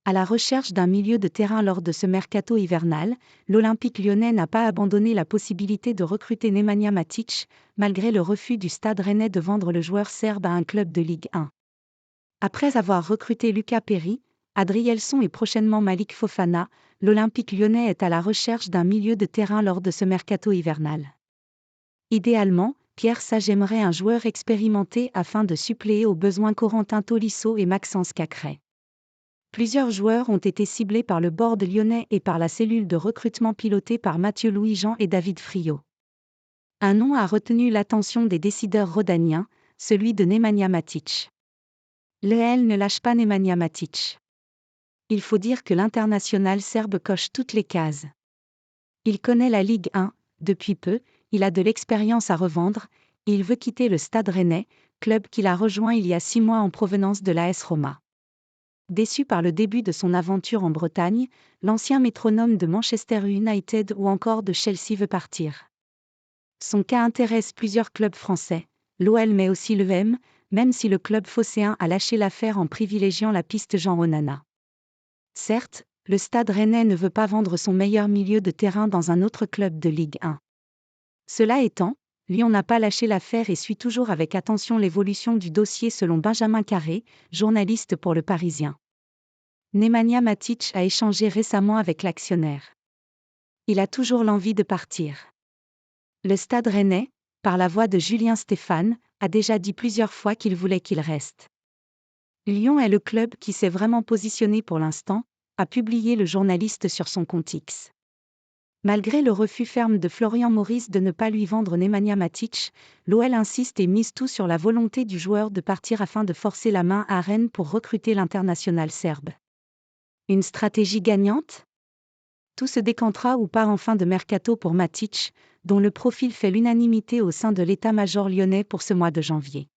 À la recherche d'un milieu de terrain lors de ce mercato hivernal, l'Olympique lyonnais n'a pas abandonné la possibilité de recruter Nemanja Matic, malgré le refus du Stade Rennais de vendre le joueur serbe à un club de Ligue 1. Après avoir recruté Lucas Perry, Adrielson et prochainement Malik Fofana, l'Olympique lyonnais est à la recherche d'un milieu de terrain lors de ce mercato hivernal. Idéalement, Pierre Sage aimerait un joueur expérimenté afin de suppléer aux besoins Corentin Tolisso et Maxence Cacré. Plusieurs joueurs ont été ciblés par le board lyonnais et par la cellule de recrutement pilotée par Mathieu Louis-Jean et David Friot. Un nom a retenu l'attention des décideurs rhodaniens, celui de Nemanja Matic. L'EL ne lâche pas Nemanja Matic. Il faut dire que l'international serbe coche toutes les cases. Il connaît la Ligue 1, depuis peu, il a de l'expérience à revendre, et il veut quitter le Stade Rennais, club qu'il a rejoint il y a 6 mois en provenance de l'AS Roma. Déçu par le début de son aventure en Bretagne, l'ancien métronome de Manchester United ou encore de Chelsea veut partir. Son cas intéresse plusieurs clubs français, l'OL mais aussi l'EM, même si le club phocéen a lâché l'affaire en privilégiant la piste Jean Onana. Certes, le Stade Rennais ne veut pas vendre son meilleur milieu de terrain dans un autre club de Ligue 1. Cela étant, Lyon n'a pas lâché l'affaire et suit toujours avec attention l'évolution du dossier selon Benjamin Carré, journaliste pour Le Parisien. Nemanja Matic a échangé récemment avec l'actionnaire. Il a toujours l'envie de partir. Le Stade Rennais, par la voix de Julien Stéphane, a déjà dit plusieurs fois qu'il voulait qu'il reste. Lyon est le club qui s'est vraiment positionné pour l'instant, a publié le journaliste sur son compte X. Malgré le refus ferme de Florian Maurice de ne pas lui vendre Nemanja Matic, l'OL insiste et mise tout sur la volonté du joueur de partir afin de forcer la main à Rennes pour recruter l'international serbe. Une stratégie gagnante ? Tout se décantera ou pas en fin de mercato pour Matic, dont le profil fait l'unanimité au sein de l'état-major lyonnais pour ce mois de janvier.